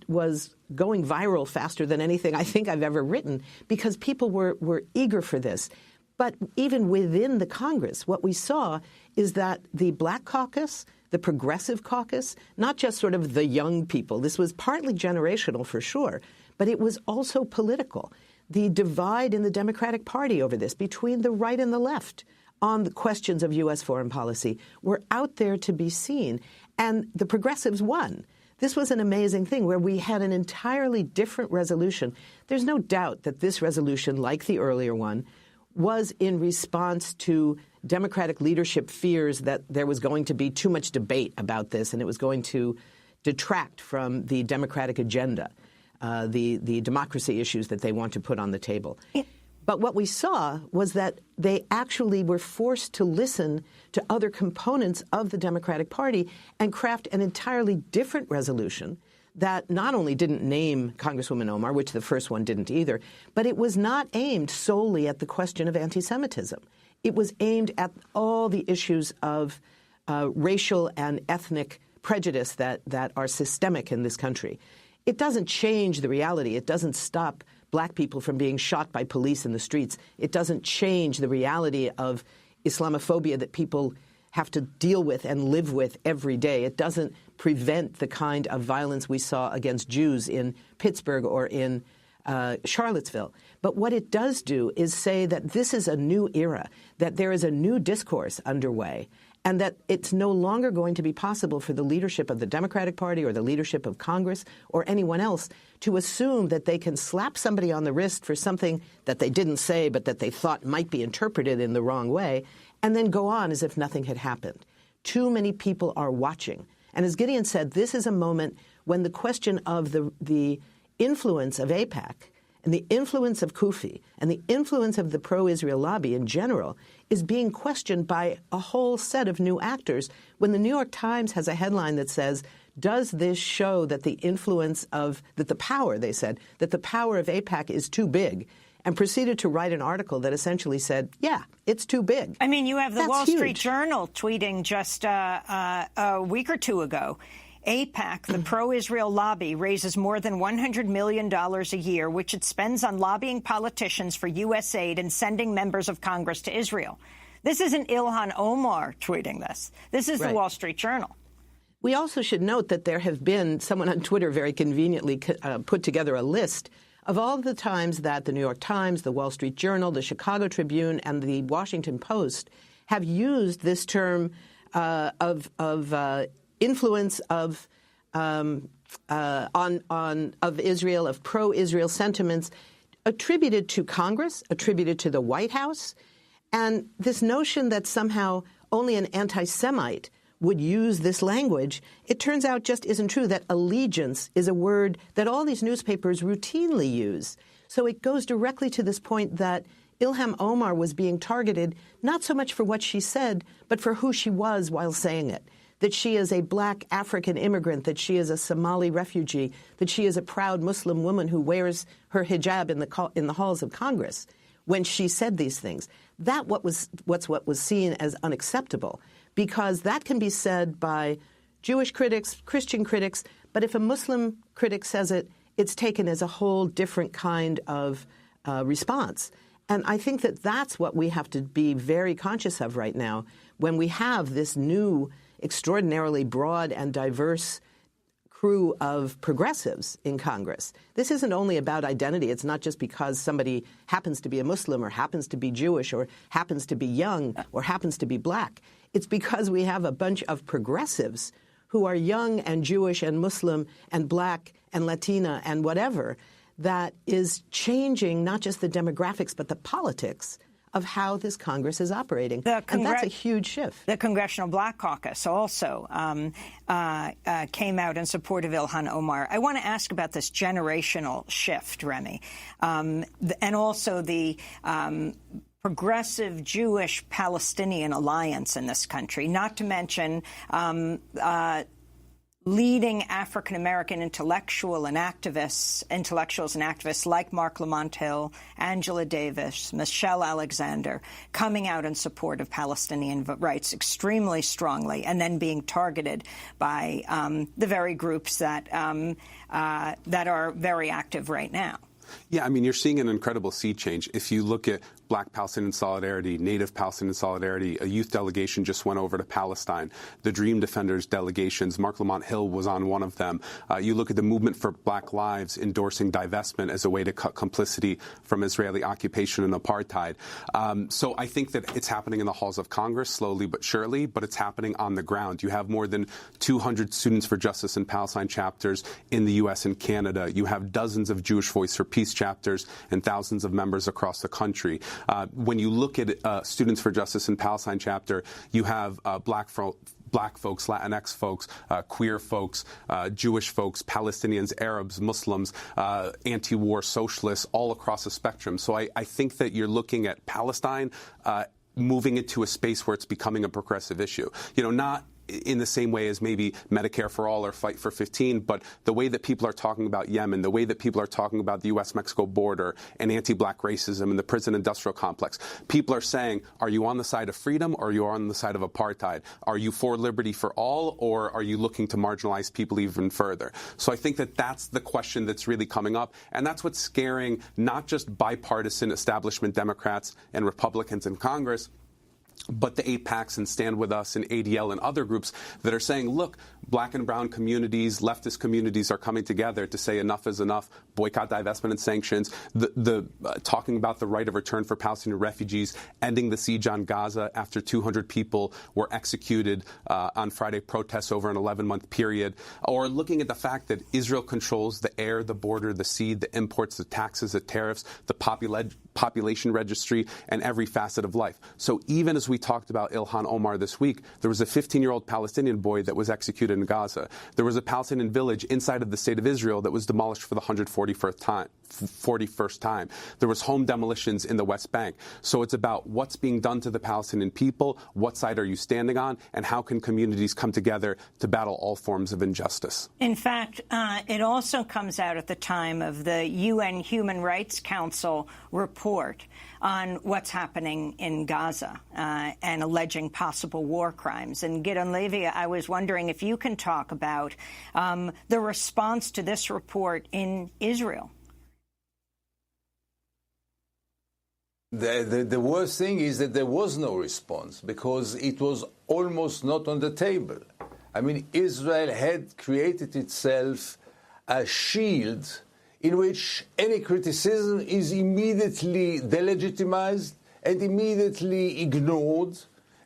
going viral faster than anything I think I've ever written, because people were eager for this. But even within the Congress, what we saw is that the Black Caucus, the Progressive Caucus, not just sort of the young people. This was partly generational for sure, but it was also political. The divide in the Democratic Party over this, between the right and the left, on the questions of U.S. foreign policy, were out there to be seen. And the progressives won. This was an amazing thing where we had an entirely different resolution. There's no doubt that this resolution, like the earlier one, was in response to Democratic leadership fears that there was going to be too much debate about this and it was going to detract from the Democratic agenda, the democracy issues that they want to put on the table. But what we saw was that they actually were forced to listen to other components of the Democratic Party and craft an entirely different resolution that not only didn't name Congresswoman Omar, which the first one didn't either, but it was not aimed solely at the question of anti-Semitism. It was aimed at all the issues of racial and ethnic prejudice that are systemic in this country. It doesn't change the reality. It doesn't stop black people from being shot by police in the streets. It doesn't change the reality of Islamophobia that people have to deal with and live with every day. It doesn't prevent the kind of violence we saw against Jews in Pittsburgh or in Charlottesville. But what it does do is say that this is a new era, that there is a new discourse underway, and that it's no longer going to be possible for the leadership of the Democratic Party or the leadership of Congress or anyone else to assume that they can slap somebody on the wrist for something that they didn't say but that they thought might be interpreted in the wrong way and then go on as if nothing had happened. Too many people are watching. And as Gideon said, this is a moment when the question of the influence of AIPAC and the influence of Kufi and the influence of the pro-Israel lobby in general is being questioned by a whole set of new actors. When the New York Times has a headline that says, does this show that the influence of, that the power, they said, that the power of AIPAC is too big, and proceeded to write an article that essentially said, yeah, it's too big. I mean, you have the That's Wall huge. Street Journal tweeting just a week or two ago, AIPAC, the pro-Israel lobby, raises more than $100 million a year, which it spends on lobbying politicians for U.S. aid and sending members of Congress to Israel. This isn't Ilhan Omar tweeting this. This is the Wall Street Journal. We also should note that there have been, someone on Twitter very conveniently put together a list of all the times that the New York Times, the Wall Street Journal, the Chicago Tribune, and the Washington Post have used this term of influence of Israel, of pro-Israel sentiments, attributed to Congress, attributed to the White House, and this notion that somehow only an anti-Semite would use this language, it turns out just isn't true, that allegiance is a word that all these newspapers routinely use. So it goes directly to this point that Ilhan Omar was being targeted not so much for what she said, but for who she was while saying it. That she is a black African immigrant, that she is a Somali refugee, that she is a proud Muslim woman who wears her hijab in the halls of Congress. When she said these things, what was seen as unacceptable, because that can be said by Jewish critics, Christian critics, but if a Muslim critic says it, it's taken as a whole different kind of response. And I think that that's what we have to be very conscious of right now when we have this new, extraordinarily broad and diverse crew of progressives in Congress. This isn't only about identity. It's not just because somebody happens to be a Muslim or happens to be Jewish or happens to be young or happens to be black. It's because we have a bunch of progressives who are young and Jewish and Muslim and black and Latina and whatever that is changing not just the demographics but the politics of how this Congress is operating. And that's a huge shift. The Congressional Black Caucus also came out in support of Ilhan Omar. I want to ask about this generational shift, Remy, and also the progressive Jewish-Palestinian alliance in this country, not to mention leading African-American intellectuals and activists like Mark Lamont Hill, Angela Davis, Michelle Alexander, coming out in support of Palestinian rights extremely strongly, and then being targeted by the very groups that are very active right now. Yeah, I mean, you're seeing an incredible sea change. If you look at Black Palestinian Solidarity, Native Palestinian Solidarity. A youth delegation just went over to Palestine. The Dream Defenders delegations, Mark Lamont Hill was on one of them. You look at the Movement for Black Lives endorsing divestment as a way to cut complicity from Israeli occupation and apartheid. So I think that it's happening in the halls of Congress slowly but surely, but it's happening on the ground. You have more than 200 Students for Justice in Palestine chapters in the U.S. and Canada. You have dozens of Jewish Voice for Peace chapters and thousands of members across the country. When you look at Students for Justice in Palestine chapter, you have Black folks, Latinx folks, queer folks, Jewish folks, Palestinians, Arabs, Muslims, anti-war socialists, all across the spectrum. So I think that you're looking at Palestine moving into a space where it's becoming a progressive issue. Not in the same way as maybe Medicare for All or Fight for 15, but the way that people are talking about Yemen, the way that people are talking about the U.S.-Mexico border and anti-black racism and the prison industrial complex. People are saying, are you on the side of freedom or are you on the side of apartheid? Are you for liberty for all, or are you looking to marginalize people even further? So I think that that's the question that's really coming up, and that's what's scaring not just bipartisan establishment Democrats and Republicans in Congress, but the AIPACs and Stand With Us and ADL and other groups that are saying, look, black and brown communities, leftist communities are coming together to say enough is enough, boycott, divestment, and sanctions, talking about the right of return for Palestinian refugees, ending the siege on Gaza after 200 people were executed on Friday protests over an 11-month period, or looking at the fact that Israel controls the air, the border, the sea, the imports, the taxes, the tariffs, the population registry, and every facet of life. So even as we talked about Ilhan Omar this week, there was a 15-year-old Palestinian boy that was executed in Gaza. There was a Palestinian village inside of the state of Israel that was demolished for the 141st time. There was home demolitions in the West Bank. So it's about what's being done to the Palestinian people, what side are you standing on, and how can communities come together to battle all forms of injustice. In fact, it also comes out at the time of the UN Human Rights Council report on what's happening in Gaza and alleging possible war crimes. And Gideon Levy, I was wondering if you can talk about the response to this report in Israel. The worst thing is that there was no response because it was almost not on the table. I mean, Israel had created itself a shield in which any criticism is immediately delegitimized and immediately ignored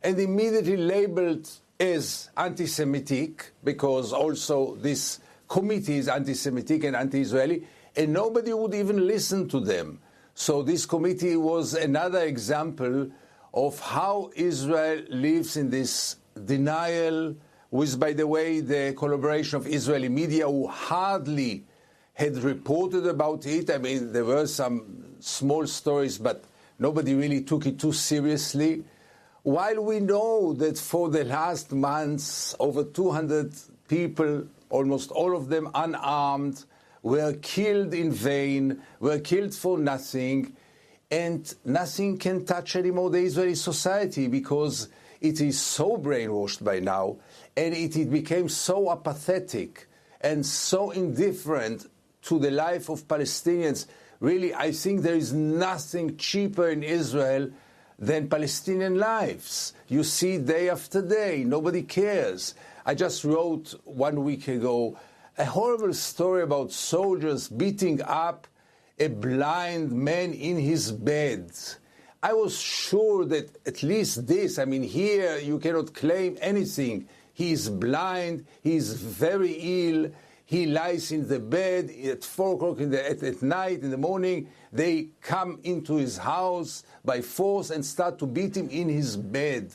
and immediately labeled as anti-Semitic, because also this committee is anti-Semitic and anti-Israeli, and nobody would even listen to them. So this committee was another example of how Israel lives in this denial, with, by the way, the collaboration of Israeli media, who hardly had reported about it. I mean, there were some small stories, but nobody really took it too seriously. While we know that for the last months, over 200 people, almost all of them unarmed, were killed in vain, were killed for nothing, and nothing can touch anymore the Israeli society because it is so brainwashed by now, and it became so apathetic and so indifferent to the life of Palestinians. Really, I think there is nothing cheaper in Israel than Palestinian lives. You see day after day, nobody cares. I just wrote 1 week ago a horrible story about soldiers beating up a blind man in his bed. I was sure that at least this, I mean, here you cannot claim anything. He is blind, he is very ill, he lies in the bed at 4 o'clock at night, in the morning. They come into his house by force and start to beat him in his bed.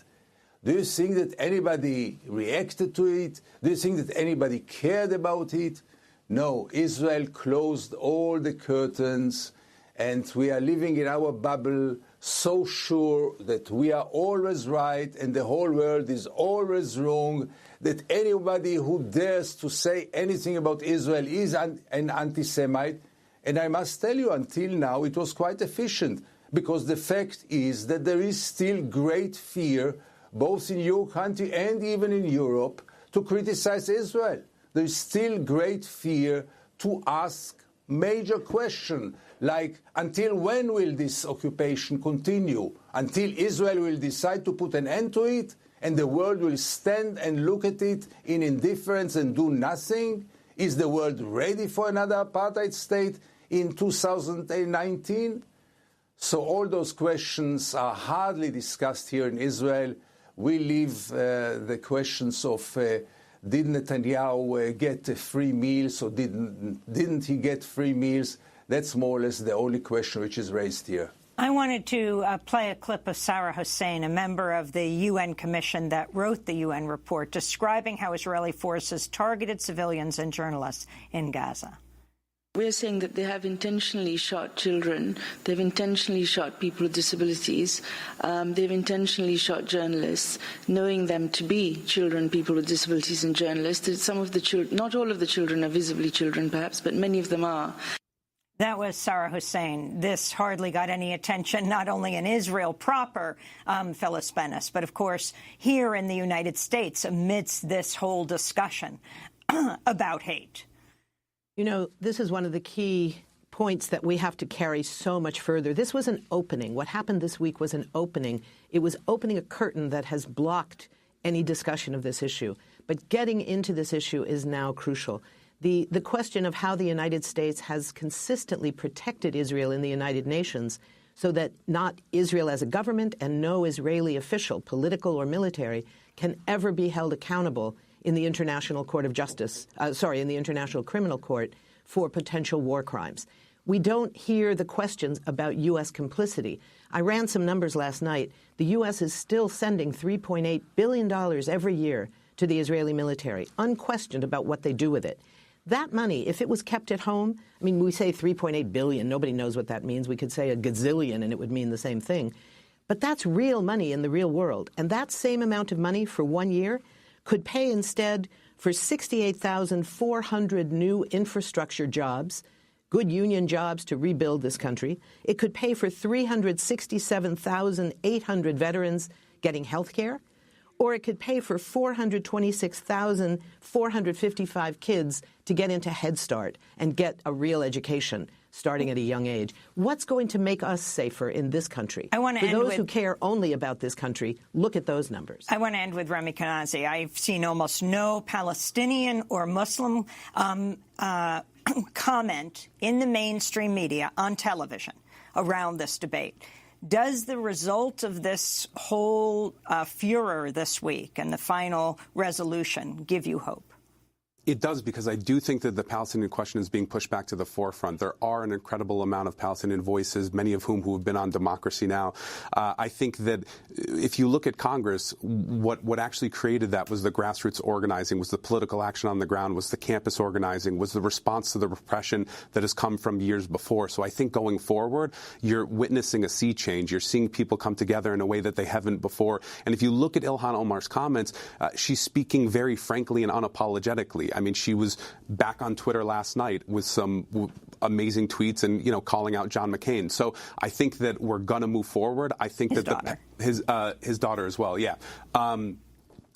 Do you think that anybody reacted to it? Do you think that anybody cared about it? No, Israel closed all the curtains, and we are living in our bubble, so sure that we are always right and the whole world is always wrong, that anybody who dares to say anything about Israel is an anti-Semite. And I must tell you, until now, it was quite efficient, because the fact is that there is still great fear, both in your country and even in Europe, to criticize Israel. There is still great fear to ask major questions, like until when will this occupation continue? Until Israel will decide to put an end to it and the world will stand and look at it in indifference and do nothing? Is the world ready for another apartheid state in 2019? So all those questions are hardly discussed here in Israel. We leave the questions of did Netanyahu get free meals or didn't he get free meals? That's more or less the only question which is raised here. I wanted to play a clip of Sarah Hussein, a member of the UN Commission that wrote the UN report, describing how Israeli forces targeted civilians and journalists in Gaza. We're saying that they have intentionally shot children, they've intentionally shot people with disabilities, they've intentionally shot journalists, knowing them to be children, people with disabilities and journalists. Some of the children, not all of the children are visibly children perhaps, but many of them are. That was Sarah Hussein. This hardly got any attention, not only in Israel proper, Phyllis Bennis, but of course here in the United States amidst this whole discussion about hate. You know, this is one of the key points that we have to carry so much further. This was an opening. What happened this week was an opening. It was opening a curtain that has blocked any discussion of this issue. But getting into this issue is now crucial. The question of how the United States has consistently protected Israel in the United Nations so that not Israel as a government and no Israeli official, political or military, can ever be held accountable in the International Court of Justice, in the International Criminal Court for potential war crimes. We don't hear the questions about U.S. complicity. I ran some numbers last night. The U.S. is still sending $3.8 billion every year to the Israeli military, unquestioned about what they do with it. That money, if it was kept at home, I mean, we say $3.8 billion. Nobody knows what that means. We could say a gazillion and it would mean the same thing. But that's real money in the real world. And that same amount of money for 1 year could pay instead for 68,400 new infrastructure jobs, good union jobs to rebuild this country. It could pay for 367,800 veterans getting health care, or it could pay for 426,455 kids to get into Head Start and get a real education starting at a young age. What's going to make us safer in this country? For those who care only about this country, look at those numbers. I want to end with Remy Kanazi. I've seen almost no Palestinian or Muslim comment in the mainstream media on television around this debate. Does the result of this whole furor this week and the final resolution give you hope? It does, because I do think that the Palestinian question is being pushed back to the forefront. There are an incredible amount of Palestinian voices, many of whom who have been on Democracy Now! I think that if you look at Congress, what actually created that was the grassroots organizing, was the political action on the ground, was the campus organizing, was the response to the repression that has come from years before. So I think going forward, you're witnessing a sea change. You're seeing people come together in a way that they haven't before. And if you look at Ilhan Omar's comments, she's speaking very frankly and unapologetically. I mean, she was back on Twitter last night with some amazing tweets and, calling out John McCain. So I think that we're going to move forward. I think his daughter as well. Yeah.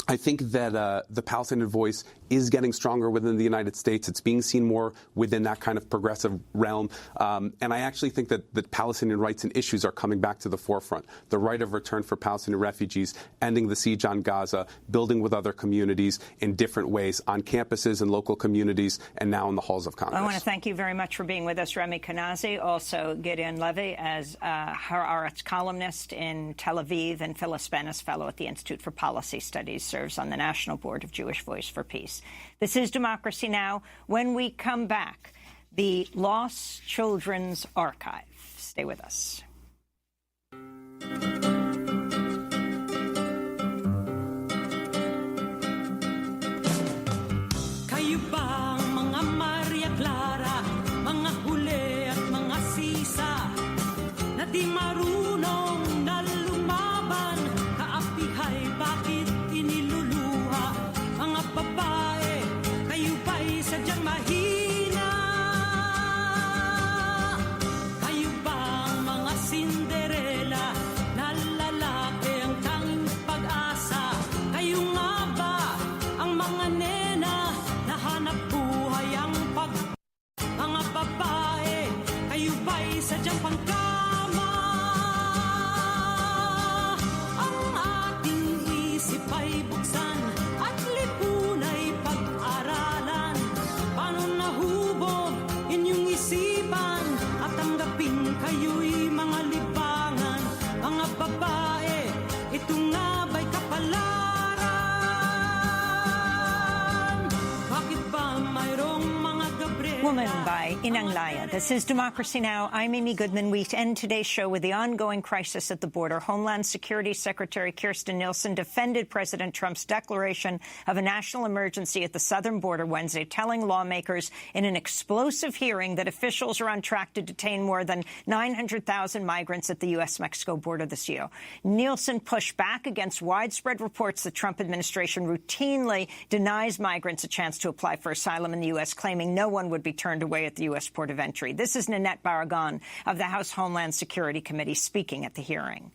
I think that the Palestinian voice is getting stronger within the United States. It's being seen more within that kind of progressive realm. And I actually think that Palestinian rights and issues are coming back to the forefront. The right of return for Palestinian refugees, ending the siege on Gaza, building with other communities in different ways on campuses and local communities, and now in the halls of Congress. I want to thank you very much for being with us, Remy Kanazi. Also, Gideon Levy as Haaretz columnist in Tel Aviv, and Phyllis Bennis, fellow at the Institute for Policy Studies, serves on the National Board of Jewish Voice for Peace. This is Democracy Now! When we come back, the Lost Children's Archive. Stay with us. Kayo ba ang mga Maria Clara, mga huli at mga sisa, na di marunong na lumaban, kaapihay bakit iniluluha? Mga babae, kayo ba'y sadyang mahina? Kayo ba ang mga Cinderella na Woman by Inang Laya. This is Democracy Now! I'm Amy Goodman. We end today's show with the ongoing crisis at the border. Homeland Security Secretary Kirstjen Nielsen defended President Trump's declaration of a national emergency at the southern border Wednesday, telling lawmakers in an explosive hearing that officials are on track to detain more than 900,000 migrants at the U.S.-Mexico border this year. Nielsen pushed back against widespread reports the Trump administration routinely denies migrants a chance to apply for asylum in the U.S., claiming no one would be turned away at the U.S. port of entry. This is Nanette Barragan of the House Homeland Security Committee speaking at the hearing.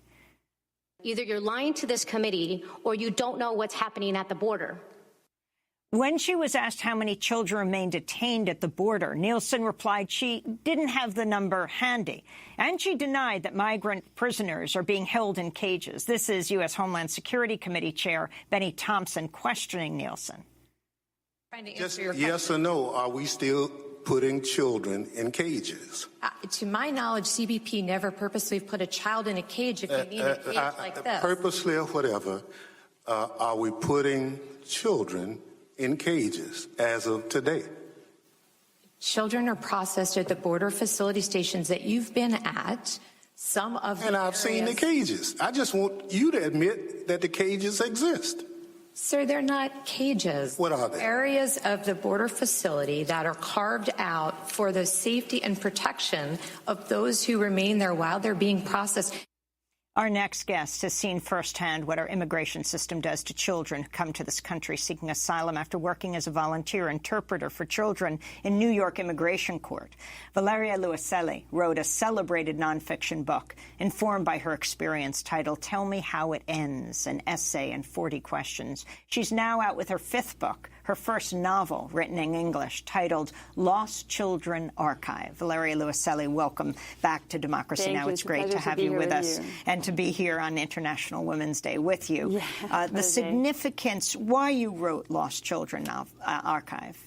Either you're lying to this committee or you don't know what's happening at the border. When she was asked how many children remain detained at the border, Nielsen replied she didn't have the number handy. And she denied that migrant prisoners are being held in cages. This is U.S. Homeland Security Committee Chair Benny Thompson questioning Nielsen. Just yes or no, are we still putting children in cages? To my knowledge, CBP never purposely put a child in a cage if you need a cage like this. Purposely or whatever, are we putting children in cages as of today? Children are processed at the border facility stations that you've been at. Some of the And I've seen the cages. I just want you to admit that the cages exist. Sir, they're not cages. What are they? Areas of the border facility that are carved out for the safety and protection of those who remain there while they're being processed. Our next guest has seen firsthand what our immigration system does to children who come to this country seeking asylum after working as a volunteer interpreter for children in New York immigration court. Valeria Luiselli wrote a celebrated nonfiction book informed by her experience titled Tell Me How It Ends, an essay and 40 questions. She's now out with her fifth book, her first novel written in English, titled Lost Children Archive. Valeria Luiselli, welcome back to Democracy Now! It's great to have you with us and to be here on International Women's Day with you. The significance, why you wrote Lost Children Archive.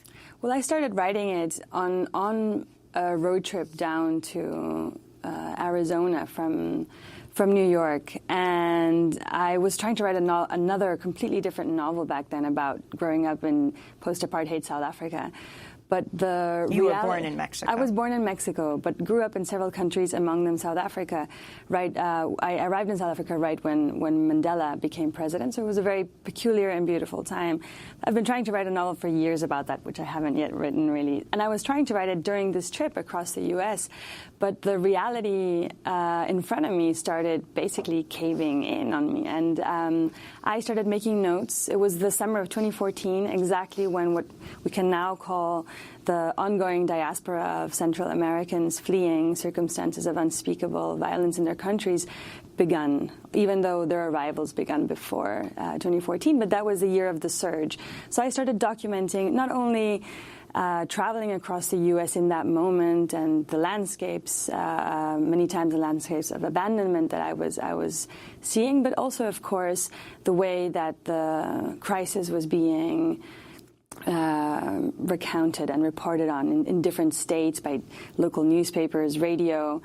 Well, I started writing it on a road trip down to Arizona from New York, and I was trying to write another completely different novel back then about growing up in post-apartheid South Africa. But you were born in Mexico. I was born in Mexico, but grew up in several countries, among them South Africa. I arrived in South Africa right when Mandela became president, so it was a very peculiar and beautiful time. I've been trying to write a novel for years about that, which I haven't yet written, really. And I was trying to write it during this trip across the U.S., but the reality in front of me started basically caving in on me. And I started making notes. It was the summer of 2014, exactly when what we can now call the ongoing diaspora of Central Americans fleeing circumstances of unspeakable violence in their countries begun, even though their arrivals began before 2014. But that was the year of the surge. So I started documenting not only traveling across the U.S. in that moment and the landscapes, many times the landscapes of abandonment that I was seeing, but also, of course, the way that the crisis was being recounted and reported on in different states by local newspapers, radio.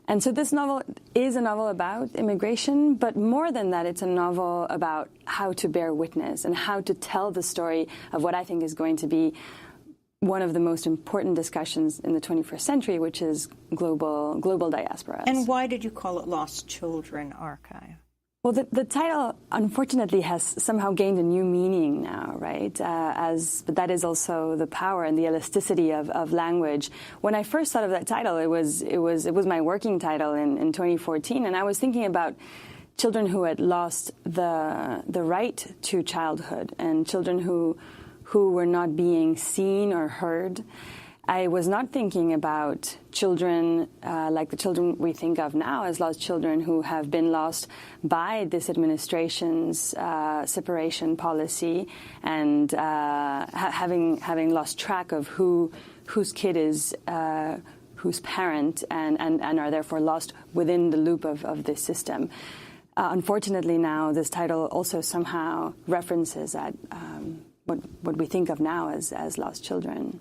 And so this novel is a novel about immigration, but more than that, it's a novel about how to bear witness and how to tell the story of what I think is going to be one of the most important discussions in the 21st century, which is global diasporas. And why did you call it Lost Children Archive? Well, the title, unfortunately, has somehow gained a new meaning now, right? But that is also the power and the elasticity of language. When I first thought of that title, it was my working title in 2014, and I was thinking about children who had lost the right to childhood and children who were not being seen or heard. I was not thinking about children like the children we think of now as lost children who have been lost by this administration's separation policy and having lost track of whose kid is whose parent and are therefore lost within the loop of this system. Unfortunately now, this title also somehow references that what we think of now as lost children.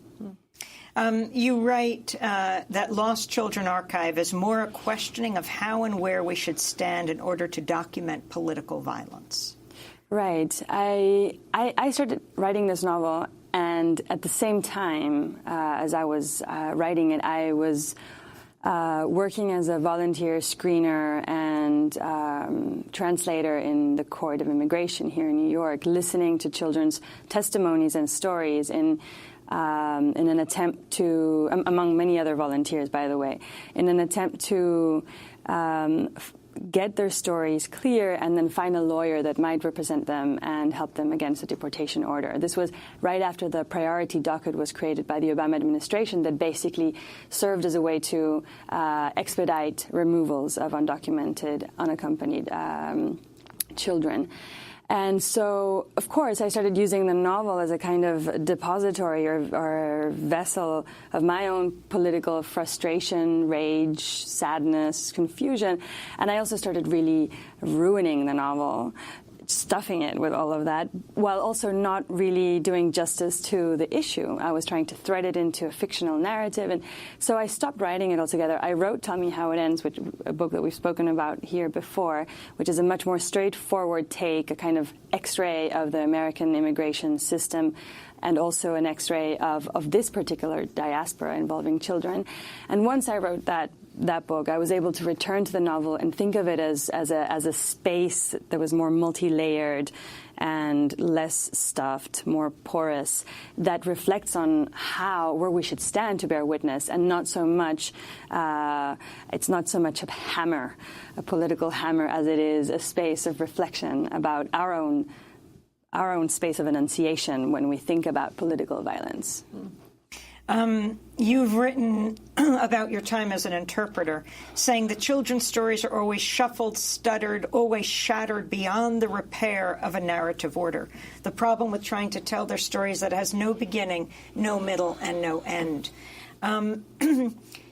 You write that Lost Children Archive is more a questioning of how and where we should stand in order to document political violence. Right. I started writing this novel And at the same time, as I was writing it, I was working as a volunteer screener and translator in the Court of Immigration here in New York, listening to children's testimonies and stories in an attempt to, among many other volunteers, by the way, in an attempt to get their stories clear and then find a lawyer that might represent them and help them against a deportation order. This was right after the priority docket was created by the Obama administration that basically served as a way to expedite removals of undocumented, unaccompanied children. And so, of course, I started using the novel as a kind of depository or vessel of my own political frustration, rage, sadness, confusion. And I also started really ruining the novel, stuffing it with all of that, while also not really doing justice to the issue. I was trying to thread it into a fictional narrative, and so I stopped writing it altogether. I wrote Tell Me How It Ends, which a book that we've spoken about here before, which is a much more straightforward take, a kind of X-ray of the American immigration system, and also an X-ray of this particular diaspora involving children. And once I wrote that book, I was able to return to the novel and think of it as a space that was more multi-layered and less stuffed, more porous, that reflects on where we should stand to bear witness, and not so much, it's not so much a hammer, a political hammer, as it is a space of reflection about our own space of enunciation when we think about political violence. You've written about your time as an interpreter, saying that children's stories are always shuffled, stuttered, always shattered beyond the repair of a narrative order. The problem with trying to tell their stories that has no beginning, no middle, and no end.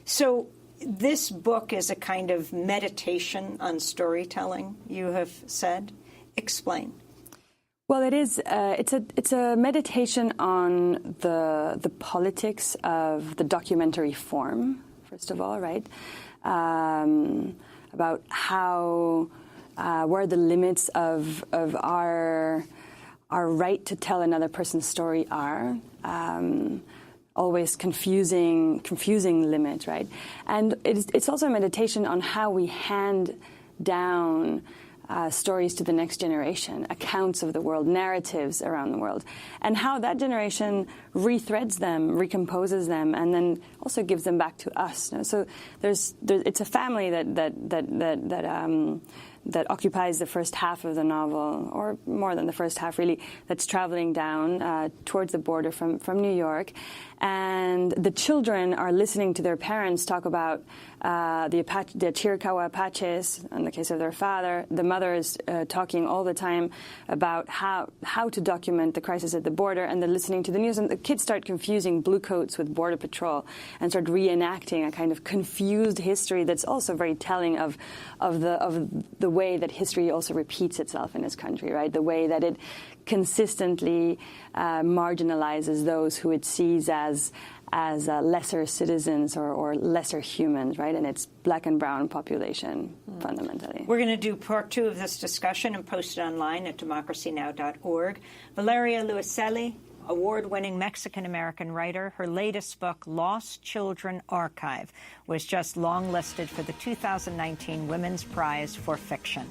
So this book is a kind of meditation on storytelling, you have said. Explain. Well, it is. It's a meditation on the politics of the documentary form, first of all, right? About how where the limits of our right to tell another person's story are. Always confusing limit, right? And it's also a meditation on how we hand down stories to the next generation, accounts of the world, narratives around the world, and how that generation rethreads them, recomposes them, and then also gives them back to us. So it's a family that occupies the first half of the novel, or more than the first half, really, that's traveling down towards the border from New York. And the children are listening to their parents talk about the Chiricahua Apaches, in the case of their father. The mother is talking all the time about how to document the crisis at the border, and they're listening to the news. And the kids start confusing bluecoats with Border Patrol and start reenacting a kind of confused history that's also very telling of the way that history also repeats itself in this country, right? The way that it consistently marginalizes those who it sees as lesser citizens or lesser humans, right? And it's black and brown population, fundamentally. We're going to do part 2 of this discussion and post it online at democracynow.org. Valeria Luiselli, award-winning Mexican-American writer. Her latest book, Lost Children Archive, was just long-listed for the 2019 Women's Prize for Fiction.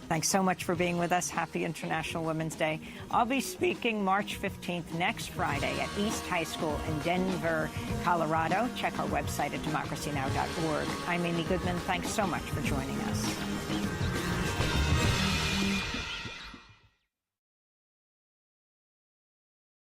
Thanks so much for being with us. Happy International Women's Day. I'll be speaking March 15th, next Friday, at East High School in Denver, Colorado. Check our website at democracynow.org. I'm Amy Goodman. Thanks so much for joining us.